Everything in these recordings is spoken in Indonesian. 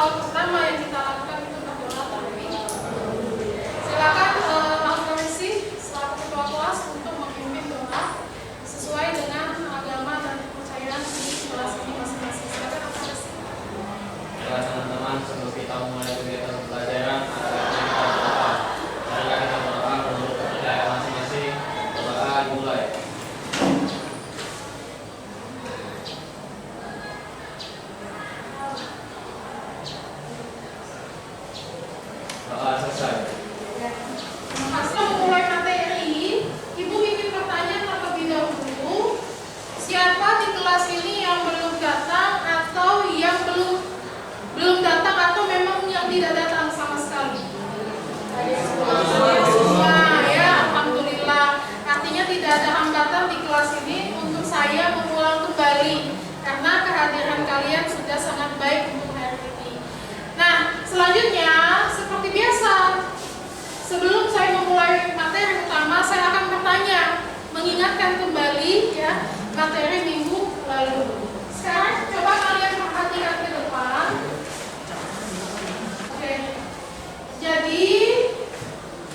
hal pertama yang kita lakukan itu berdoa terlebih. Silakan Al-Farisi selaku ketua kelas untuk memimpin doa sesuai dengan agama dan kepercayaan di kelas ini masing-masing. Silakan Al-Farisi. Ya teman-teman, sebelum kita mulai kegiatan pembelajaran, kita berdoa. Marilah kita berdoa menurut kepercayaan masing-masing. Doa dimulai. Doa selesai. Sebelum memulai materi, Ibu ingin bertanya terlebih dahulu, siapa di kelas ini yang belum datang atau yang belum datang atau memang yang tidak datang sama sekali? Semua ya, alhamdulillah. Artinya tidak ada hambatan di kelas ini untuk saya mengulang kembali karena kehadiran kalian sudah sangat baik untuk hari ini. Nah, selanjutnya seperti biasa, sebelum saya memulai materi utama, saya akan bertanya, mengingatkan kembali ya materi minggu lalu. Sekarang coba kalian perhatikan ke depan. Oke. Jadi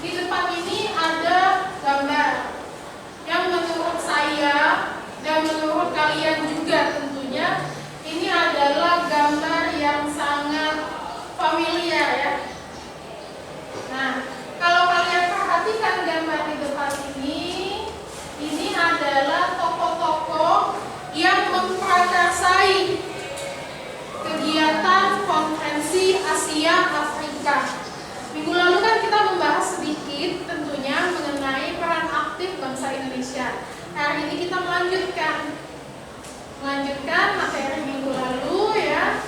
di depan ini ada gambar yang menurut saya dan menurut kalian juga tentunya ini adalah gambar yang sangat familiar ya. Nah, kalau kalian perhatikan gambar di depan ini adalah tokoh-tokoh yang memprakarsai kegiatan konferensi Asia Afrika. Minggu lalu kan kita membahas sedikit tentunya mengenai peran aktif bangsa Indonesia. Hari ini kita melanjutkan materi minggu lalu ya.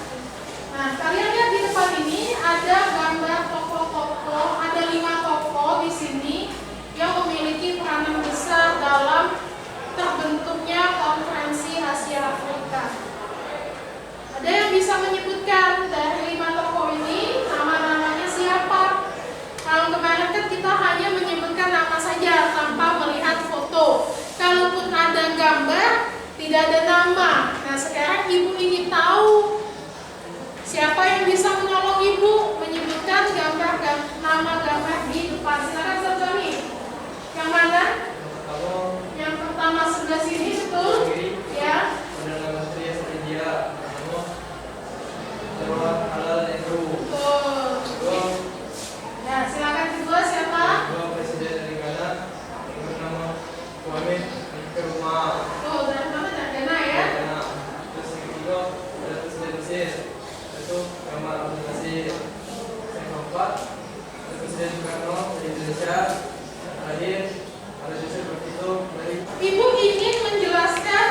Nah, kalian lihat di depan ini ada gambar tokoh-tokoh, ada 5 tokoh di sini yang memiliki peranan besar dalam terbentuknya konferensi Asia Afrika. Ada yang bisa menyebutkan dari 5 tokoh ini nama-namanya siapa? Kalau kemarin kan kita hanya menyebutkan nama saja tanpa melihat foto. Kalaupun ada gambar, tidak ada nama. Nah, sekarang Ibu ingin tahu siapa yang bisa menolong Ibu menyebutkan nama gambar di depan. Silakan Santoni. Yang mana? Yang pertama sebelah sini, betul? Ya. Betul. Nah, silakan kedua siapa? Presiden dari Ghana, bernama Kwame Nkrumah. Oh, dari mana? Dari Ghana ya? Terus yang ketiga ada Presiden Mesir, yaitu Gamal Abdel Nasir. Yang keempat ada Presiden Soekarno dari Indonesia. Terakhir ada Joseph Bertito dari. Ibu ingin menjelaskan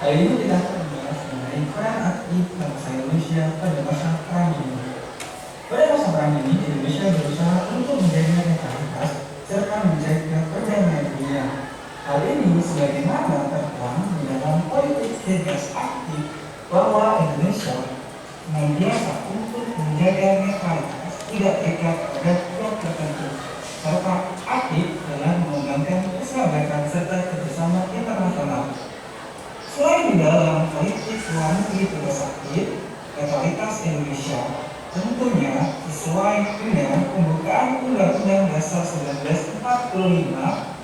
Kali ini kita akan membahas mengenai peran aktif bangsa Indonesia pada masa perang dingin. Pada masa perang dingin, Indonesia berusaha untuk menjaga netralitas serta menjaga perdamaian dunia. Hal ini sebagaimana tertuang di dalam politik tegas aktif bahwa Indonesia senantiasa untuk menjaga netralitas, tidak terikat pada pihak tertentu, serta aktif dalam mengembangkan persahabatan serta kerjasama internasional. Selain di dalam politik luar negeri tegas aktif, netralitas Indonesia tentunya sesuai dengan pembukaan Undang-Undang Dasar 1945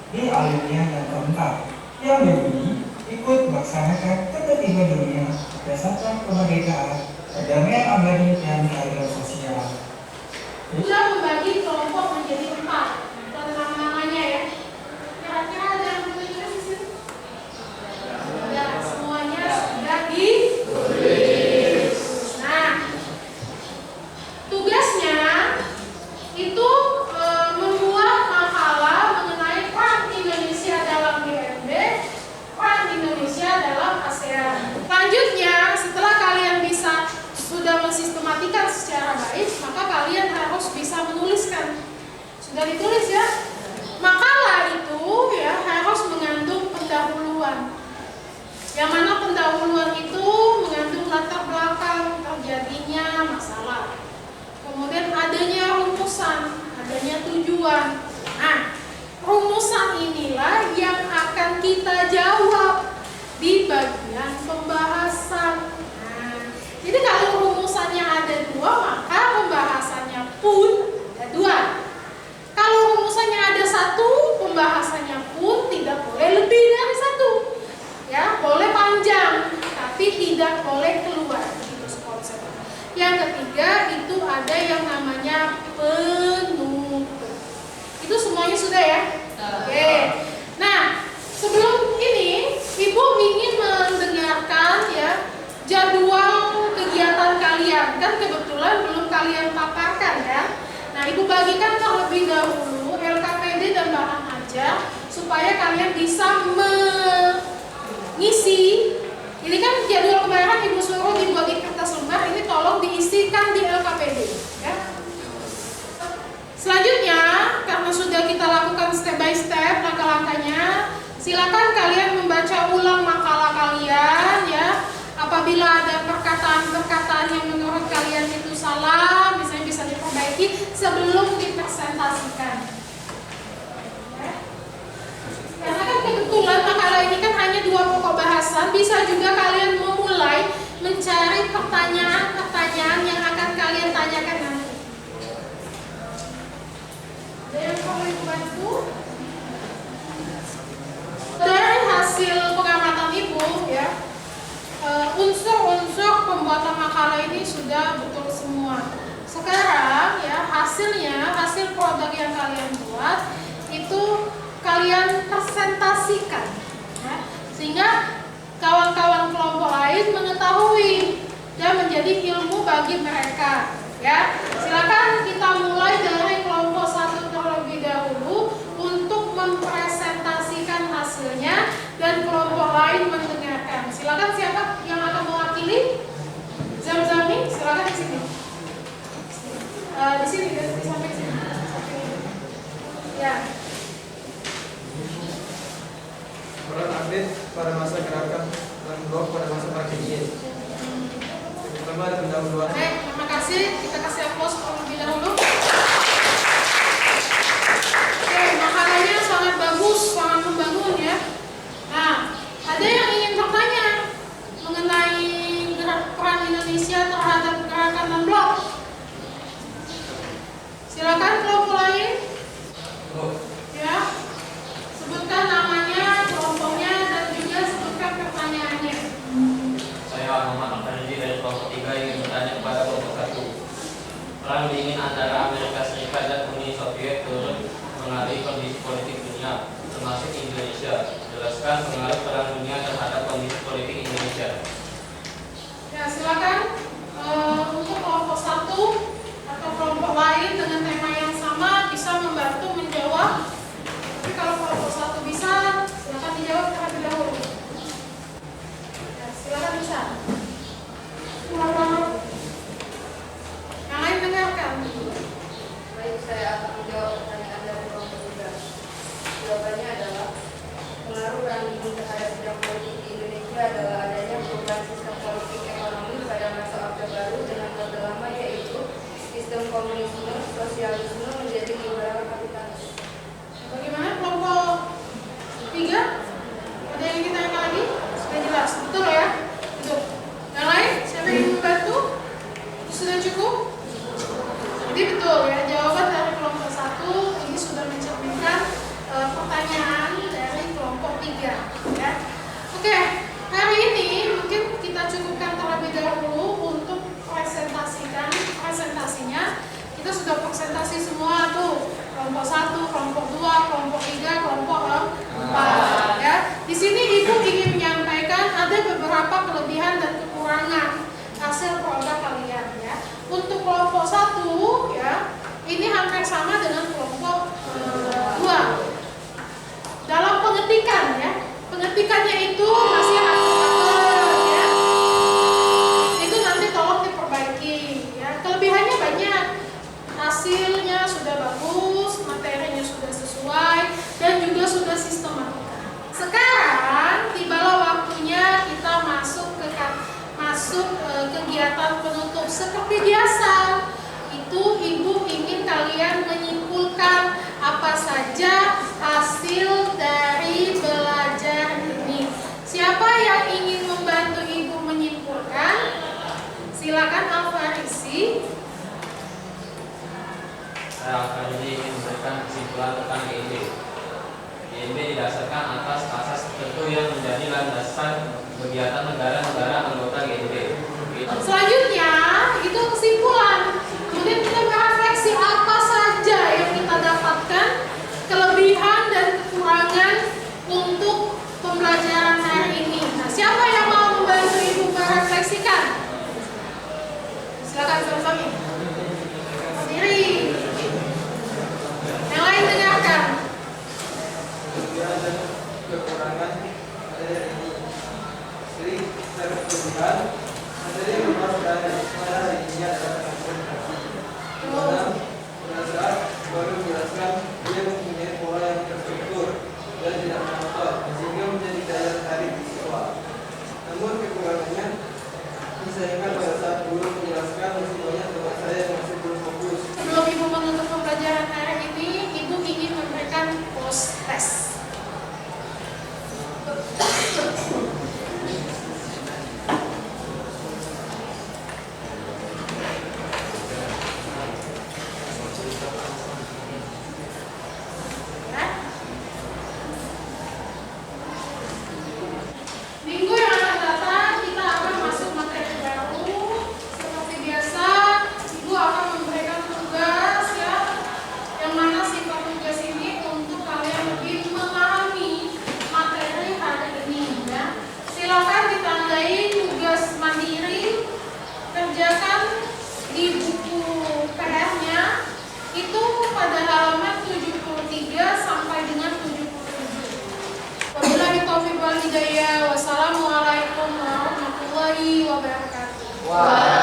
di alinea yang keempat, yang berbunyi ikut melaksanakan ketertiban dunia berdasarkan kemerdekaan, perdamaian abadi dan keadilan sosial. Sudah membagi kelompok menjadi 4 tentang namanya ya. Kira-kira ada yang belum di sini? Ada, semuanya sudah ditulis. Nah, tugasnya itu membuat makalah mengenai peran Indonesia dalam BNB, peran Indonesia dalam ASEAN. Selanjutnya, setelah kalian sudah mensistematikan secara baik, maka kalian harus bisa menuliskan. Sudah ditulis ya? Makalah itu ya harus mengandung pendahuluan. Yang mana pendahuluan itu mengandung latar belakang terjadinya masalah. Kemudian adanya rumusan, adanya tujuan. Nah, rumusan inilah yang akan kita jawab di bagian pembahasan. Nah, jadi kalau rumusannya ada 2, maka pembahasannya pun ada 2. Kalau rumusannya ada 1, pembahasannya pun tidak boleh lebih dari 1. Ya, boleh panjang, tapi tidak boleh keluar. Itu konsep. Yang ketiga itu ada yang namanya penutup. Itu semuanya sudah ya? Oke. Nah, sebelum ini Ibu ingin mendengarkan ya jadwal kegiatan kalian. Kan kebetulan belum kalian paparkan ya. Nah, Ibu bagikan terlebih dahulu LKPD dan bahan ajar supaya kalian bisa mengisi. Ini kan jadwal kemarin Ibu suruh dibuat di kertas lembar, ini tolong diisikan di LKPD ya. Selanjutnya, karena sudah kita lakukan step by step langkah-langkahnya, silakan kalian membaca ulang makalah kalian ya. Apabila ada perkataan-perkataan yang menurut kalian itu salah, misalnya bisa diperbaiki sebelum dipresentasikan. Karena kan kebetulan makalah ini kan hanya 2 pokok bahasan, bisa juga kalian memulai mencari pertanyaan-pertanyaan yang akan kalian tanyakan nanti. Ada yang perlu Ibu bantu? Dari hasil pengamatan Ibu ya, unsur-unsur pembuatan makalah ini sudah betul semua. Sekarang ya hasilnya, hasil produk yang kalian buat itu kalian presentasikan ya, sehingga kawan-kawan kelompok lain mengetahui dan menjadi ilmu bagi mereka ya. Silakan kita mulai dari kelompok 1 terlebih dahulu untuk mempresentasikan hasilnya dan kelompok lain mendengarkan. Silakan siapa yang akan mewakili? Zamzami, silakan di sini. Di sini, di samping sini. Ya. Peran aktif pada masa gerakan dan blok pada masa perang dingin. Pertama ada pendahuluan. Terima kasih. Kita kasih aplaus terlebih dahulu. Oke, makalahnya sangat bagus, sangat membangun ya. Nah, ada yang ingin bertanya mengenai peran Indonesia terhadap gerakan dan blok? Silakan kelompok lain. Ya, sebutkan namanya, kelompoknya, dan juga sebutkan pertanyaannya. Saya Muhammad Faridi dari kelompok 3 ingin bertanya kepada kelompok 1. Perang dingin antara Amerika Serikat dan Uni Soviet turut mengaruhi kondisi politik dunia, termasuk Indonesia. Jelaskan pengaruh perang dunia terhadap kondisi politik Indonesia. Ya, silakan untuk kelompok 1 atau kelompok lain dengan tema yang sama bisa membantu menjawab. Tapi kalau kelompok 1 bisa, silakan dijawab terlebih dahulu. sosialisme menjadi liberal kapitalis. Bagaimana kelompok 3? Ada yang ingin ditanyakan lagi? Sudah jelas, betul ya? Betul. Yang lain? Siapa yang ingin membantu? Sudah cukup? Jadi betul ya, jawaban dari kelompok 1 ini sudah mencerminkan pertanyaan dari kelompok 3 ya. Oke, hari ini mungkin kita cukupkan terlebih dahulu untuk presentasinya. Kita sudah presentasi semua tuh, kelompok 1, kelompok 2, kelompok 3, kelompok 4 ya. Di sini Ibu ingin menyampaikan ada beberapa kelebihan dan kekurangan hasil produk kalian ya. Untuk kelompok 1 ya, ini hampir sama dengan kelompok 2. Dalam pengetikan ya, pengetikannya itu masih akal ya. Itu nanti tolong diperbaiki ya. Kelebihannya banyak. Hasilnya sudah bagus, materinya sudah sesuai, dan juga sudah sistematika. Sekarang tibalah waktunya kita masuk kegiatan penutup. Seperti biasa, itu Ibu ingin kalian menyimpulkan apa saja hasil dari belajar ini. Siapa yang ingin membantu Ibu menyimpulkan? Silakan Alfarisi. Saya akan ingin memberikan kesimpulan tentang GMB. GMB didasarkan atas asas tertentu yang menjadi landasan kegiatan negara-negara anggota GMB. Selanjutnya itu kesimpulan. Kemudian kita merefleksi apa saja yang kita dapatkan, kelebihan dan kekurangan untuk pembelajaran hari ini. Nah, siapa yang mau membantu Ibu merefleksikan? Silakan sama-sama. Berdiri. Yang lain dengarkan. Kelebihan dan kekurangan materi ini. Jadi secara keseluruhan materi yang dimaksudkan pada hari ini adalah konsentrasi. Di mana pada saat baru menjelaskan dia mempunyai pola yang terstruktur dan tidak monoton sehingga menjadi daya tarik di siswa. Namun kekurangannya disayangkan pada saat guru menjelaskan masih banyak teman saya yang masih belum fokus. Sebelum Ibu menutup pembelajaran hari ini, Ibu ingin memberikan post test. Minggu yang akan datang kita akan masuk materi baru. Seperti biasa, Ibu akan memberikan tugas ya, yang mana sifat tugas ini untuk kalian lebih memahami materi hari ini ya. Silakan ditandai tugas mandiri, kerjakan di buku PR-nya itu pada halaman 73 sampai dengan 77. Wabillahi taufiq wal hidayah. Wassalamualaikum warahmatullahi wabarakatuh.